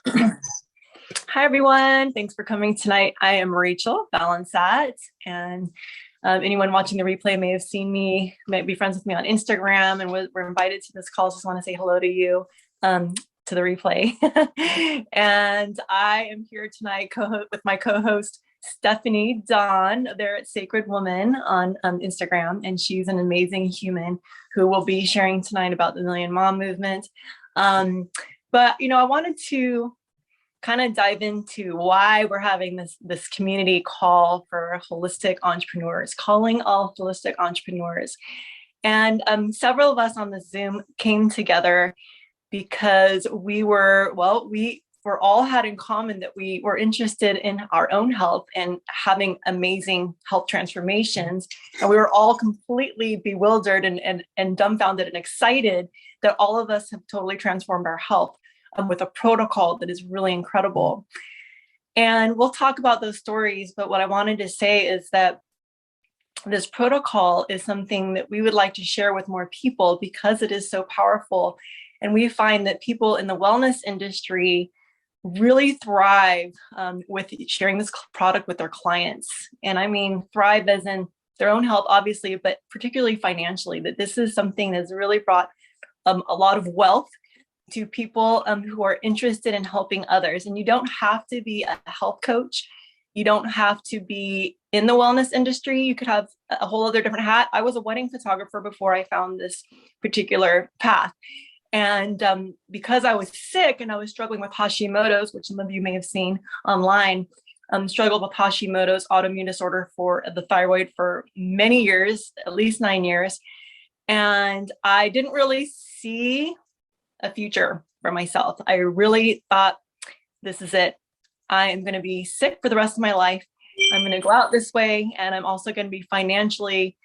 Hi, everyone. Thanks for coming tonight. I am Rachel Balunsat, and anyone watching the replay may have seen me, might be friends with me on Instagram, and we're invited to this call. Just want to say hello to you, to the replay. And I am here tonight with my co-host, Stephanie Dawn. They're at Sacred Woman on Instagram, and she's an amazing human who will be sharing tonight about the Million Mom movement. But, I wanted to kind of dive into why we're having this community call for holistic entrepreneurs, calling all holistic entrepreneurs. And several of us on the Zoom came together because we all had in common that we were interested in our own health and having amazing health transformations. And we were all completely bewildered and dumbfounded and excited that all of us have totally transformed our health with a protocol that is really incredible. And we'll talk about those stories, but what I wanted to say is that this protocol is something that we would like to share with more people because it is so powerful. And we find that people in the wellness industry really thrive with sharing this product with their clients. And I mean, thrive as in their own health, obviously, but particularly financially, that this is something that's really brought a lot of wealth to people who are interested in helping others. And you don't have to be a health coach. You don't have to be in the wellness industry. You could have a whole other different hat. I was a wedding photographer before I found this particular path. And because I was sick and I was struggling with Hashimoto's, which some of you may have seen online, struggled with Hashimoto's autoimmune disorder for the thyroid for many years, at least 9 years. And I didn't really see a future for myself. I really thought, this is it. I am going to be sick for the rest of my life. I'm going to go out this way. And I'm also going to be financially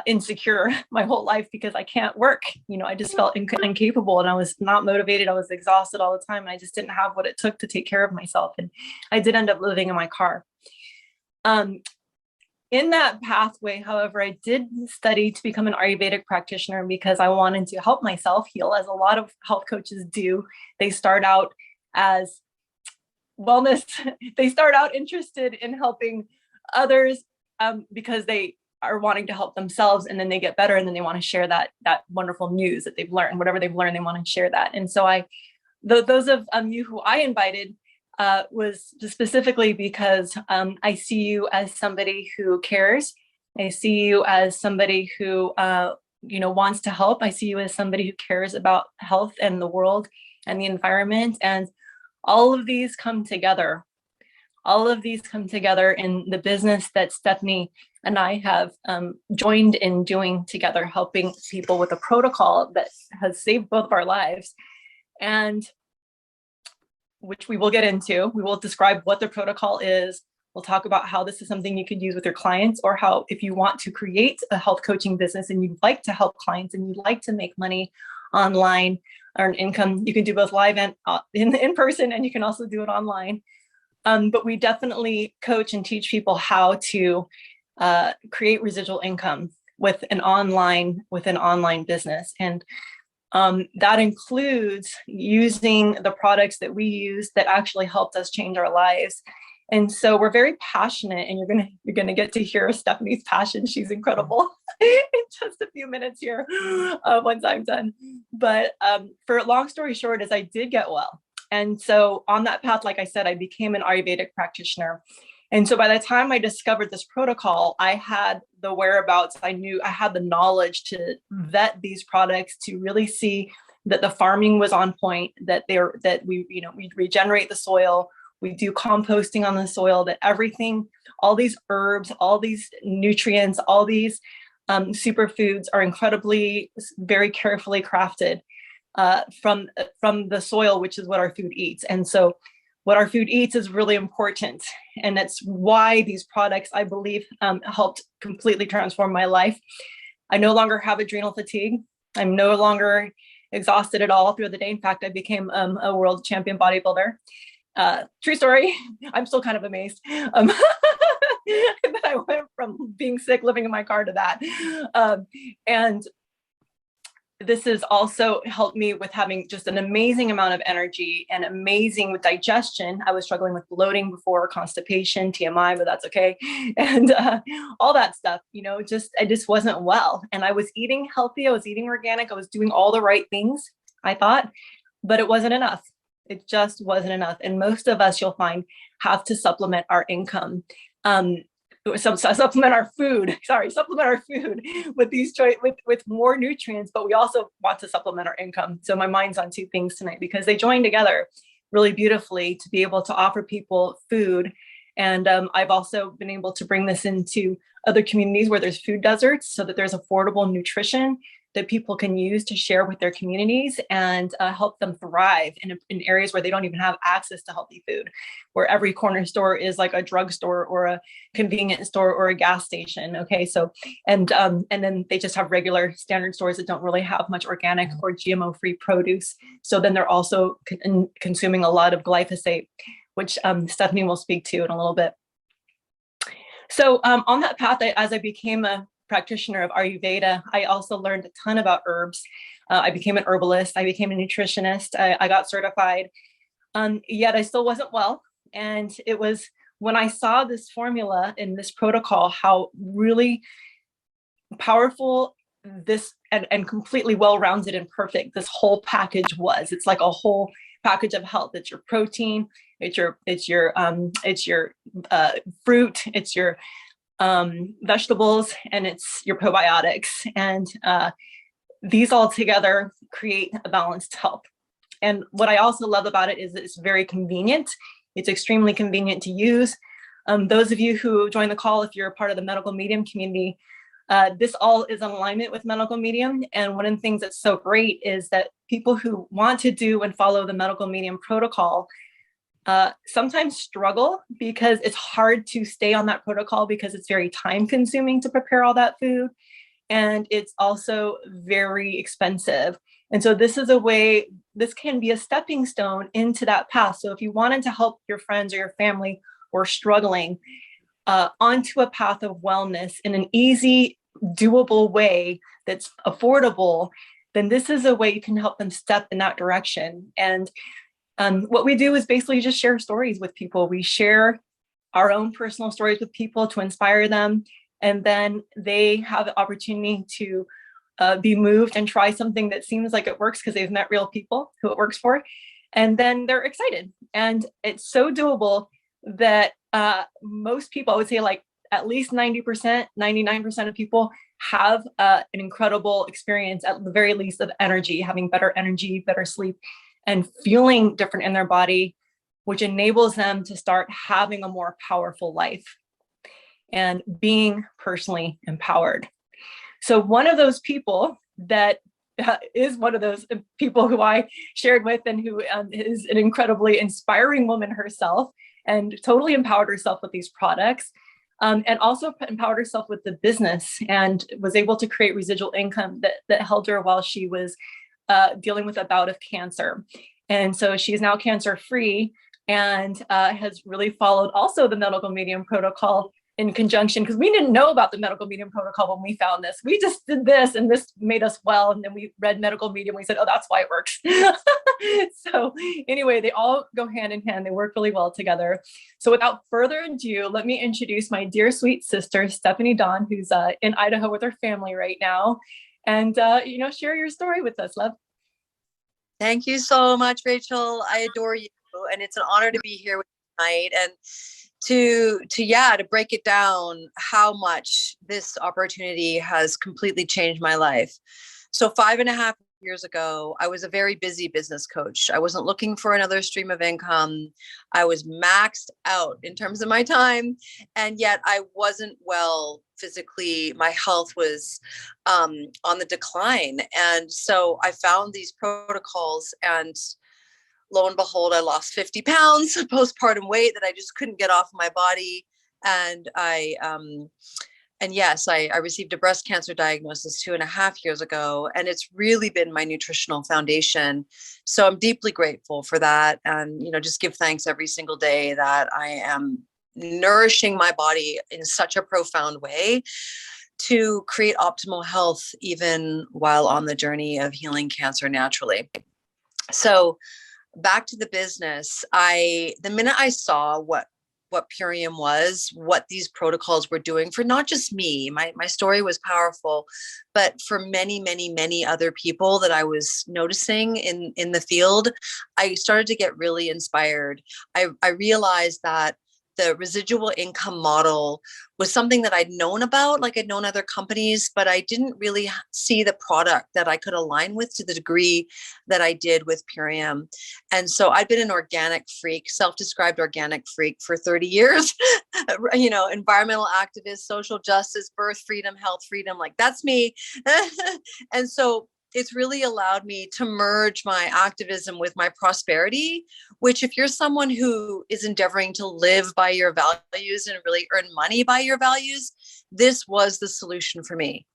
insecure my whole life because I can't work. I just felt incapable and I was not motivated. I was exhausted all the time. And I just didn't have what it took to take care of myself. And I did end up living in my car. In that pathway, however, I did study to become an Ayurvedic practitioner because I wanted to help myself heal, as a lot of health coaches do. They start out as wellness. They start out interested in helping others because they are wanting to help themselves, and then they get better, and then they want to share that wonderful news that they've learned, whatever they've learned, they want to share that. And so those of you who I invited was specifically because I see you as somebody who cares. I see you as somebody who wants to help. I see you as somebody who cares about health and the world and the environment. And all of these come together. All of these come together in the business that Stephanie and I have joined in doing together, helping people with a protocol that has saved both of our lives. And which we will get into. We will describe what the protocol is. We'll talk about how this is something you could use with your clients, or how, if you want to create a health coaching business and you'd like to help clients and you'd like to make money online, earn income, you can do both live and in person, and you can also do it online. But we definitely coach and teach people how to create residual income with an online business. And that includes using the products that we use that actually helped us change our lives. And so we're very passionate, and you're gonna get to hear Stephanie's passion. She's incredible in just a few minutes here once I'm done. But for long story short, is I did get well. And so on that path, like I said, I became an Ayurvedic practitioner. And so by the time I discovered this protocol, I had the whereabouts. I knew I had the knowledge to vet these products, to really see that the farming was on point, that we regenerate the soil, we do composting on the soil, that everything, all these herbs, all these nutrients, all these superfoods are incredibly, very carefully crafted from the soil, which is what our food eats. And so what our food eats is really important. And that's why these products, I believe, helped completely transform my life. I no longer have adrenal fatigue. I'm no longer exhausted at all through the day. In fact, I became a world champion bodybuilder. True story. I'm still kind of amazed that I went from being sick, living in my car, to that. And this has also helped me with having just an amazing amount of energy and amazing with digestion. I was struggling with bloating before, constipation, TMI, but that's okay. And all that stuff, I just wasn't well. And I was eating healthy. I was eating organic. I was doing all the right things, I thought, but it wasn't enough. It just wasn't enough. And most of us, you'll find, have to supplement our income. Supplement our food with with more nutrients, but we also want to supplement our income. So my mind's on two things tonight because they join together really beautifully to be able to offer people food. And I've also been able to bring this into other communities where there's food deserts so that there's affordable nutrition that people can use to share with their communities and help them thrive in areas where they don't even have access to healthy food, where every corner store is like a drugstore or a convenience store or a gas station. Okay, so and then they just have regular standard stores that don't really have much organic or GMO-free produce. So then they're also consuming a lot of glyphosate, which Stephanie will speak to in a little bit. So on that path, as I became a practitioner of Ayurveda, I also learned a ton about herbs. I became an herbalist. I became a nutritionist. I got certified, yet I still wasn't well. And it was when I saw this formula in this protocol, how really powerful this and completely well-rounded and perfect this whole package was. It's like a whole package of health. It's your protein, it's your fruit, it's your vegetables, and it's your probiotics. And these all together create a balanced health. And what I also love about it is it's very convenient. It's extremely convenient to use. Those of you who join the call, if you're a part of the medical medium community, this all is in alignment with medical medium. And one of the things that's so great is that people who want to do and follow the medical medium protocol sometimes struggle because it's hard to stay on that protocol because it's very time consuming to prepare all that food. And it's also very expensive. And so this is a way, this can be a stepping stone into that path. So if you wanted to help your friends or your family who are struggling onto a path of wellness in an easy, doable way that's affordable, then this is a way you can help them step in that direction. And what we do is basically just share stories with people. We share our own personal stories with people to inspire them. And then they have the opportunity to be moved and try something that seems like it works because they've met real people who it works for. And then they're excited. And it's so doable that most people, I would say like at least 90%, 99% of people have an incredible experience, at the very least, of energy, having better energy, better sleep, and feeling different in their body, which enables them to start having a more powerful life and being personally empowered. So one of those people that is one of those people who I shared with and who is an incredibly inspiring woman herself and totally empowered herself with these products, and also empowered herself with the business and was able to create residual income that held her while she was dealing with a bout of cancer. And so she's now cancer-free and has really followed also the medical medium protocol in conjunction, because we didn't know about the medical medium protocol when we found this. We just did this and this made us well. And then we read medical medium. We said, oh, that's why it works. So anyway, they all go hand in hand. They work really well together. So without further ado, let me introduce my dear sweet sister, Stephanie Dawn, who's in Idaho with her family right now. And, share your story with us, love. Thank you so much, Rachel. I adore you. And it's an honor to be here with you tonight. And to break it down, how much this opportunity has completely changed my life. So 5.5 years ago, I was a very busy business coach. I wasn't looking for another stream of income. I was maxed out in terms of my time, and yet I wasn't well physically. My health was on the decline. And so I found these protocols, and lo and behold, I lost 50 pounds postpartum weight that I just couldn't get off my body. And I received a breast cancer diagnosis 2.5 years ago, and it's really been my nutritional foundation. So I'm deeply grateful for that. And, just give thanks every single day that I am nourishing my body in such a profound way. to create optimal health, even while on the journey of healing cancer naturally. So back to the business, the minute I saw what Purium was, what these protocols were doing for not just me, my story was powerful, but for many, many, many other people that I was noticing in the field, I started to get really inspired. I realized that the residual income model was something that I'd known about, like I'd known other companies, but I didn't really see the product that I could align with to the degree that I did with Purium. And so I'd been an organic freak, self-described organic freak for 30 years, environmental activist, social justice, birth freedom, health freedom, like that's me. And so it's really allowed me to merge my activism with my prosperity, which if you're someone who is endeavoring to live by your values and really earn money by your values, this was the solution for me.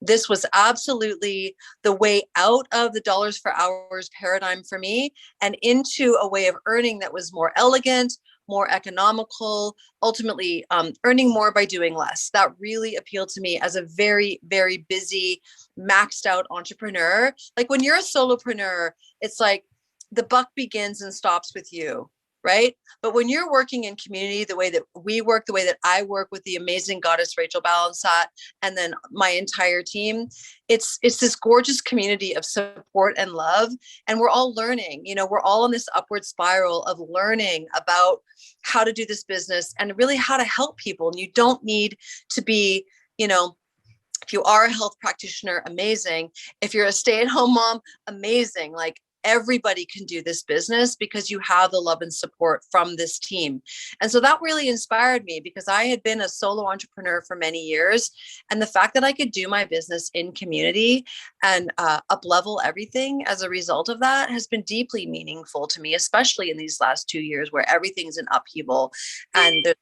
This was absolutely the way out of the dollars for hours paradigm for me and into a way of earning that was more elegant, more economical, ultimately earning more by doing less. That really appealed to me as a very, very busy, maxed out entrepreneur. Like when you're a solopreneur, it's like the buck begins and stops with you, right? But when you're working in community, the way that we work, the way that I work with the amazing goddess Rachel Balunsat, and then my entire team, it's this gorgeous community of support and love. And we're all learning, we're all in this upward spiral of learning about how to do this business and really how to help people. And you don't need to be, if you are a health practitioner, amazing. If you're a stay-at-home mom, amazing. Like everybody can do this business because you have the love and support from this team. And so that really inspired me because I had been a solo entrepreneur for many years. And the fact that I could do my business in community and up-level everything as a result of that has been deeply meaningful to me, especially in these last 2 years where everything's in upheaval and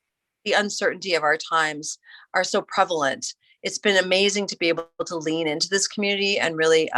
the uncertainty of our times are so prevalent. It's been amazing to be able to lean into this community and really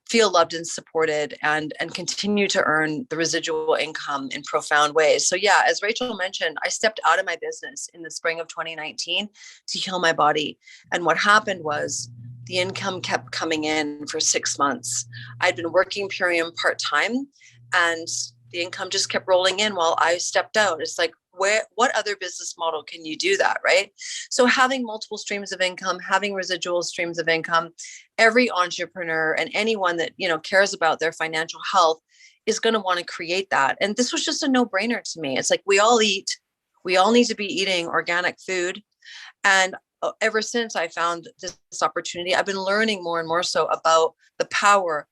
feel loved and supported and continue to earn the residual income in profound ways. So yeah, as Rachel mentioned, I stepped out of my business in the spring of 2019 to heal my body. And what happened was the income kept coming in for 6 months. I'd been working Purium part-time and the income just kept rolling in while I stepped out. It's like, what other business model can you do that, right? So having multiple streams of income, having residual streams of income, every entrepreneur and anyone that, cares about their financial health is going to want to create that. And this was just a no-brainer to me. It's like, we all eat, we all need to be eating organic food. And ever since I found this opportunity, I've been learning more and more so about the power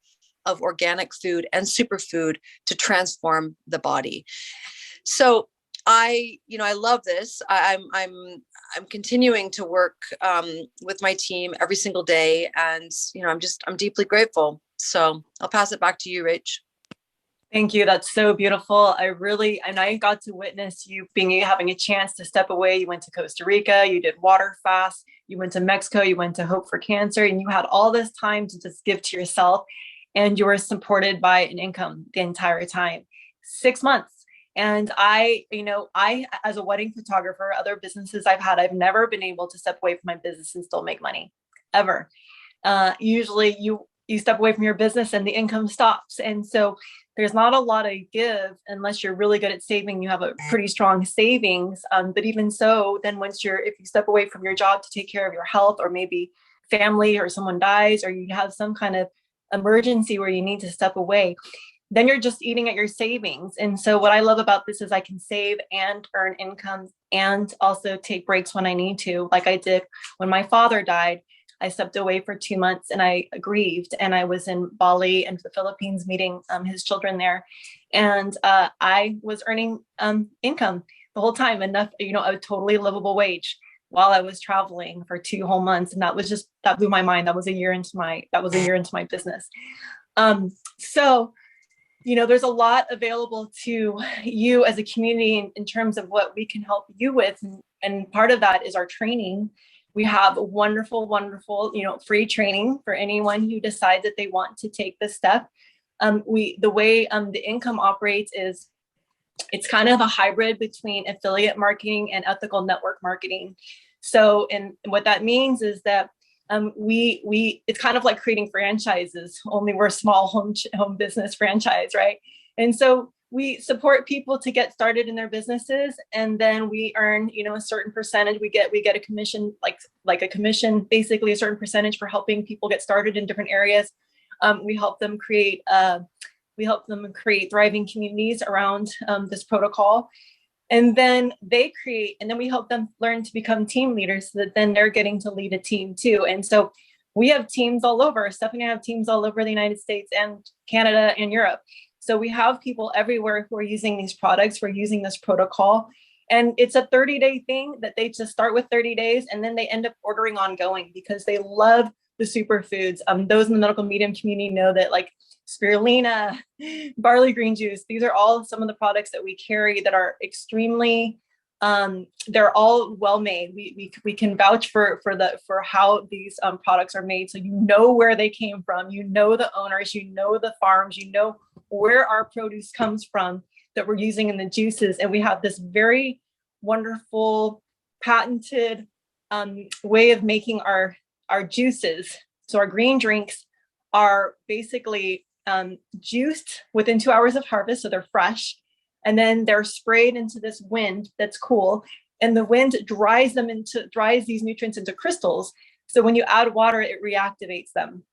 of organic food and superfood to transform the body. So I love this. I'm continuing to work with my team every single day, and I'm deeply grateful. So I'll pass it back to you, Rach. Thank you. That's so beautiful. I got to witness you having a chance to step away. You went to Costa Rica, you did water fast, you went to Mexico, you went to Hope for Cancer, and you had all this time to just give to yourself, and you were supported by an income the entire time. 6 months. And I, as a wedding photographer, other businesses I've never been able to step away from my business and still make money, ever. Usually you step away from your business and the income stops. And so there's not a lot of give unless you're really good at saving. You have a pretty strong savings. But even so, then if you step away from your job to take care of your health, or maybe family or someone dies, or you have some kind of emergency where you need to step away, then you're just eating at your savings. And so what I love about this is I can save and earn income and also take breaks when I need to. Like I did when my father died, I stepped away for 2 months and I grieved, and I was in Bali and the Philippines meeting his children there. And I was earning income the whole time, enough, a totally livable wage while I was traveling for 2 whole months. And that blew my mind. That was a year into my business. So there's a lot available to you as a community in terms of what we can help you with. And part of that is our training. We have a wonderful, wonderful, free training for anyone who decides that they want to take this step. The way the income operates is it's kind of a hybrid between affiliate marketing and ethical network marketing. So, and what that means is that it's kind of like creating franchises, only we're a small home business franchise, right? And so we support people to get started in their businesses, and then we earn, a certain percentage. We get a commission, like a commission, basically a certain percentage for helping people get started in different areas. We help them create thriving communities around this protocol. And then we help them learn to become team leaders, so that then they're getting to lead a team too. And so we have teams all over. Stephanie and I have teams all over the United States and Canada and Europe. So we have people everywhere who are using these products, who are using this protocol. And it's a 30-day thing that they just start with 30 days, and then they end up ordering ongoing because they love the superfoods. Those in the medical medium community know that, like spirulina, barley green juice, these are all some of the products that we carry that are extremely, they're all well made. We can vouch for how these products are made. So where they came from, the owners, the farms, where our produce comes from that we're using in the juices. And we have this very wonderful patented way of making our juices. So our green drinks are basically juiced within 2 hours of harvest, so they're fresh, and then they're sprayed into this wind that's cool, and the wind dries these nutrients into crystals. So when you add water, it reactivates them.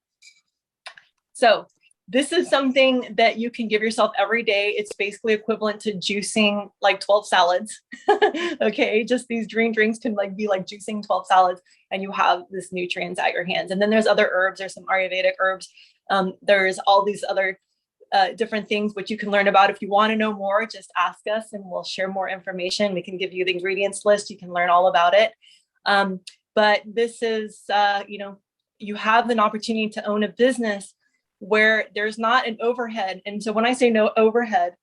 So this is something that you can give yourself every day. It's basically equivalent to juicing like 12 salads. Okay, just these green drinks can be like juicing 12 salads, and you have this nutrients at your hands. And then there's other herbs. There's some Ayurvedic herbs. There's all these other different things which you can learn about. If you want to know more, just ask us and we'll share more information. We can give you the ingredients list. You can learn all about it. But this is, you have an opportunity to own a business where there's not an overhead. And so when I say no overhead,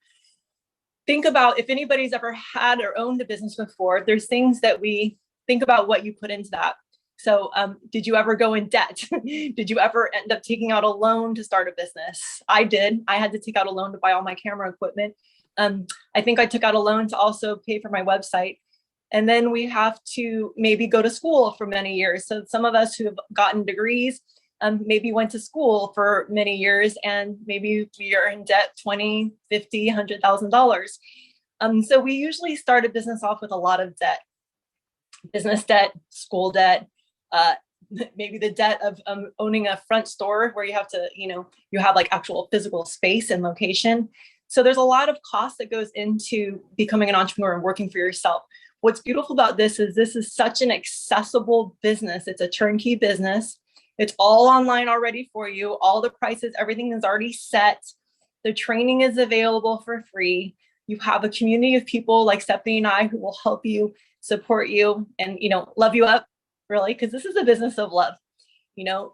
think about if anybody's ever had or owned a business before, there's things that we think about what you put into that. So did you ever go in debt? Did you ever end up taking out a loan to start a business? I did. I had to take out a loan to buy all my camera equipment. I think I took out a loan to also pay for my website. And then we have to maybe go to school for many years. So some of us who have gotten degrees maybe went to school for many years, and maybe we are in debt $20, $50, $100,000. So we usually start a business off with a lot of debt, business debt, school debt, maybe the debt of owning a front store where you have to, you have like actual physical space and location. So there's a lot of cost that goes into becoming an entrepreneur and working for yourself. What's beautiful about this is such an accessible business. It's a turnkey business. It's all online already for you. All the prices, everything is already set. The training is available for free. You have a community of people like Stephanie and I who will help you, support you, and, love you up, really, because this is a business of love.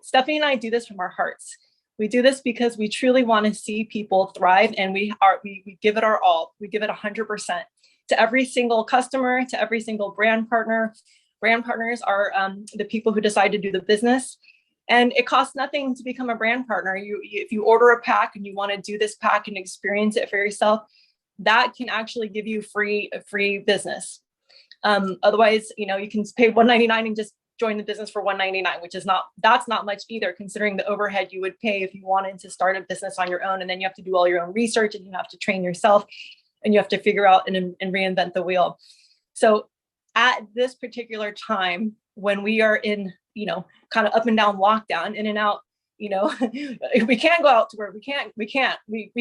Stephanie and I do this from our hearts. We do this because we truly want to see people thrive, and we give it our all. We give it 100% to every single customer, to every single brand partner. Brand partners are the people who decide to do the business. And it costs nothing to become a brand partner. If you order a pack and you want to do this pack and experience it for yourself, that can actually give you a free business. Otherwise, you can pay $199 and just join the business for $199, which is that's not much either, considering the overhead you would pay if you wanted to start a business on your own. And then you have to do all your own research, and you have to train yourself, and you have to figure out and reinvent the wheel. So at this particular time, when we are in, kind of up and down lockdown, in and out, we can't go out to work. We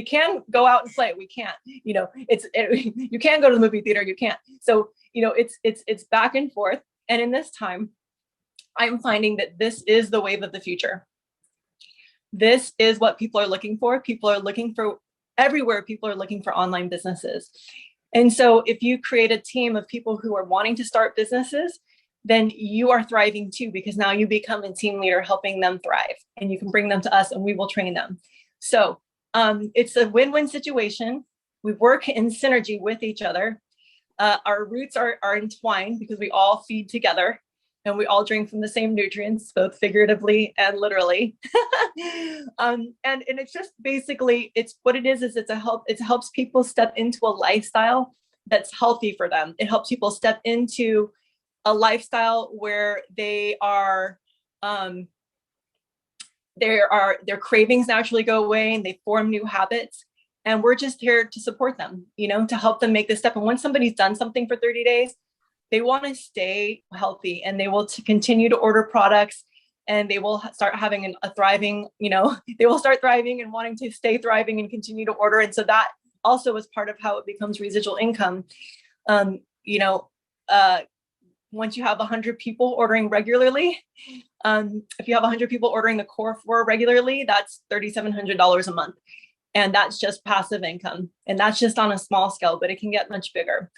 can go out and play. We can't, you can't go to the movie theater. You can't. So, it's back and forth. And in this time, I'm finding that this is the wave of the future. This is what people are looking for. People are looking for everywhere. People are looking for online businesses. And so if you create a team of people who are wanting to start businesses, then you are thriving too, because now you become a team leader helping them thrive, and you can bring them to us and we will train them. So it's a win-win situation. We work in synergy with each other. Our roots are entwined because we all feed together, and we all drink from the same nutrients, both figuratively and literally. And it's just basically, it's what it is it helps people step into a lifestyle that's healthy for them. It helps people step into a lifestyle where their cravings naturally go away and they form new habits. And we're just here to support them, to help them make this step. And once somebody's done something for 30 days, they want to stay healthy, and they will continue to order products, and they will start having a thriving, they will start thriving and wanting to stay thriving and continue to order. And so that also is part of how it becomes residual income. Once you have 100 people ordering regularly, if you have 100 people ordering the core 4 regularly, that's $3,700 a month. And that's just passive income. And that's just on a small scale, but it can get much bigger.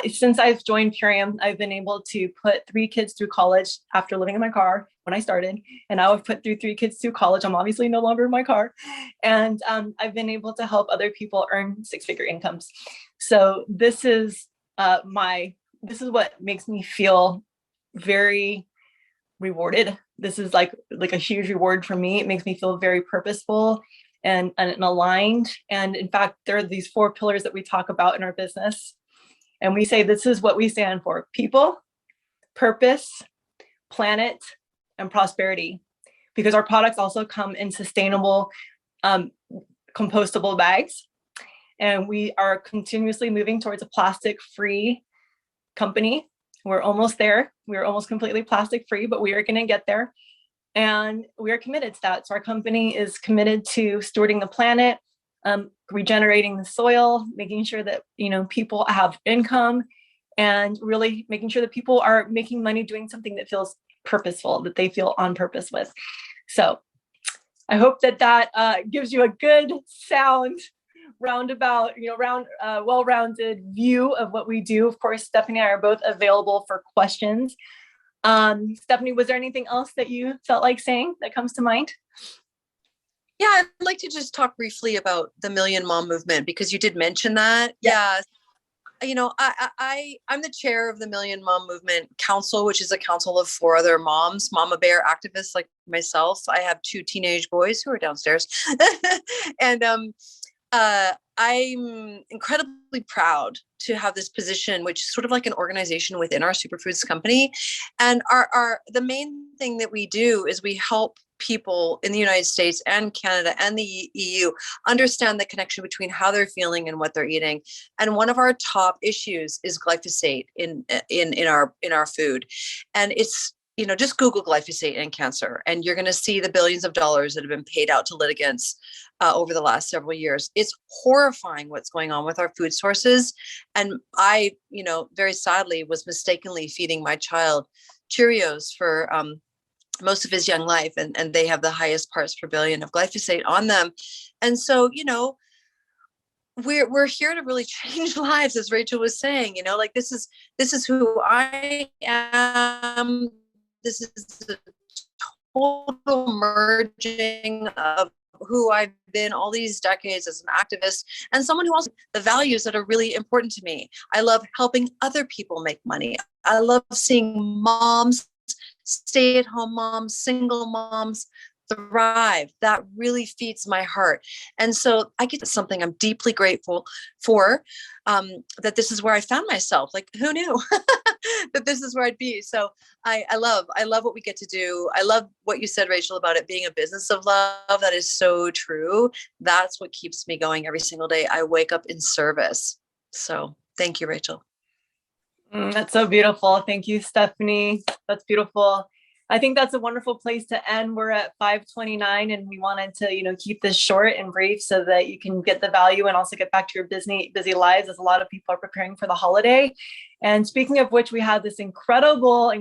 Since I've joined Purium, I've been able to put 3 kids through college after living in my car when I started. And now I've put through 3 kids through college. I'm obviously no longer in my car. And I've been able to help other people earn 6-figure incomes. So this is what makes me feel very rewarded. This is like a huge reward for me. It makes me feel very purposeful and aligned. And in fact, there are these 4 pillars that we talk about in our business. And we say this is what we stand for: people, purpose, planet, and prosperity. Because our products also come in sustainable, compostable bags. And we are continuously moving towards a plastic-free company. We're almost there. We're almost completely plastic-free, but we are going to get there. And we are committed to that. So our company is committed to stewarding the planet, regenerating the soil, making sure that, people have income, and really making sure that people are making money doing something that feels purposeful, that they feel on purpose with. So I hope that gives you a good sound roundabout, well-rounded view of what we do. Of course, Stephanie and I are both available for questions. Stephanie, was there anything else that you felt like saying that comes to mind? Yeah, I'd like to just talk briefly about the Million Mom Movement, because you did mention that. Yeah. I'm the chair of the Million Mom Movement Council, which is a council of 4 other moms, mama bear activists like myself. I have 2 teenage boys who are downstairs. And I'm incredibly proud to have this position, which is sort of like an organization within our superfoods company. And the main thing that we do is we help people in the United States and Canada and the EU understand the connection between how they're feeling and what they're eating. And one of our top issues is glyphosate in our food. And it's, just Google glyphosate and cancer, and you're going to see the billions of dollars that have been paid out to litigants over the last several years. It's horrifying what's going on with our food sources. And I, very sadly was mistakenly feeding my child Cheerios for most of his young life, and they have the highest parts per billion of glyphosate on them. And so, we're here to really change lives, as Rachel was saying. This is who I am. This is a total merging of who I've been all these decades as an activist, and someone who also the values that are really important to me. I love helping other people make money. I love seeing moms, stay-at-home moms, single moms thrive. That really feeds my heart. And so I get something I'm deeply grateful for, that this is where I found myself. Like, who knew that this is where I'd be? So I love what we get to do. I love what you said, Rachel, about it being a business of love. That is so true. That's what keeps me going every single day. I wake up in service. So thank you, Rachel. That's so beautiful. Thank you, Stephanie. That's beautiful. I think that's a wonderful place to end. We're at 5:29, and we wanted to, keep this short and brief so that you can get the value and also get back to your busy lives, as a lot of people are preparing for the holiday. And speaking of which, we have this incredible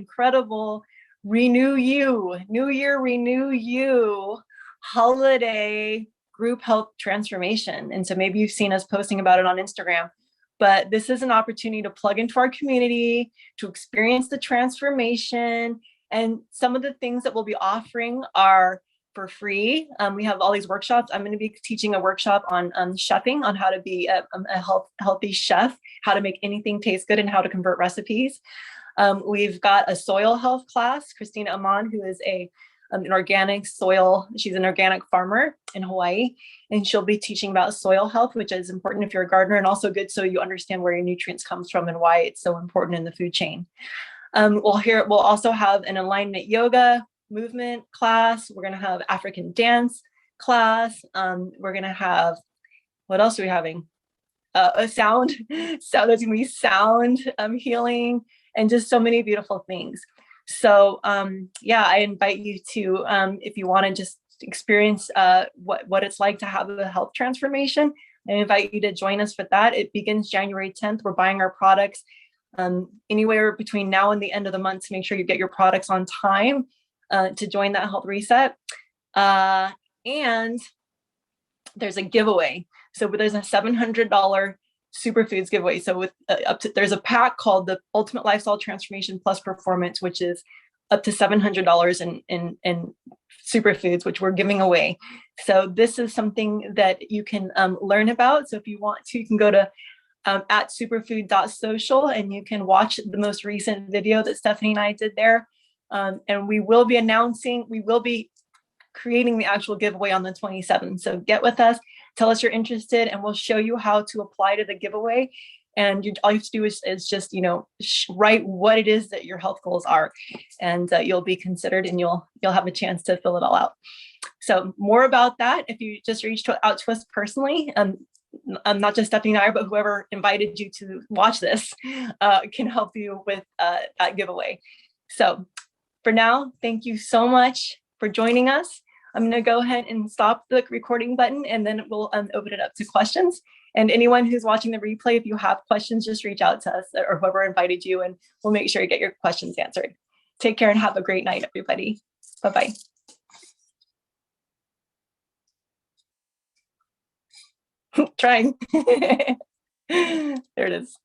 Renew You, New Year, Renew You holiday group health transformation. And so maybe you've seen us posting about it on Instagram. But this is an opportunity to plug into our community, to experience the transformation. And some of the things that we'll be offering are for free. We have all these workshops. I'm going to be teaching a workshop on chefing, on how to be a healthy chef, how to make anything taste good, and how to convert recipes. We've got a soil health class. Christina Amon, who is an organic soil, she's an organic farmer in Hawaii, and she'll be teaching about soil health, which is important if you're a gardener, and also good so you understand where your nutrients comes from and why it's so important in the food chain. We'll also have an alignment yoga movement class. We're going to have African dance class. We're going to have, what else are we having? A sound, so there's gonna be sound healing and just so many beautiful things. So yeah, I invite you to, if you want to just experience what it's like to have a health transformation, I invite you to join us for that. It begins January 10th. We're buying our products anywhere between now and the end of the month to make sure you get your products on time to join that health reset. And there's a giveaway. So there's a $700 superfoods giveaway. So with there's a pack called the Ultimate Lifestyle Transformation Plus Performance, which is up to $700 in superfoods, which we're giving away. So this is something that you can learn about. So if you want to, you can go to at superfood.social and you can watch the most recent video that Stephanie and I did there. And we will be creating the actual giveaway on the 27th. So get with us, tell us you're interested, and we'll show you how to apply to the giveaway. And all you have to do is just, write what it is that your health goals are, and you'll be considered, and you'll have a chance to fill it all out. So more about that, if you just reach out to us personally, not just Stephanie and I, but whoever invited you to watch this can help you with that giveaway. So for now, thank you so much for joining us. I'm going to go ahead and stop the recording button, and then we'll open it up to questions. And anyone who's watching the replay, if you have questions, just reach out to us or whoever invited you, and we'll make sure you get your questions answered. Take care and have a great night, everybody. Bye-bye. Trying. There it is.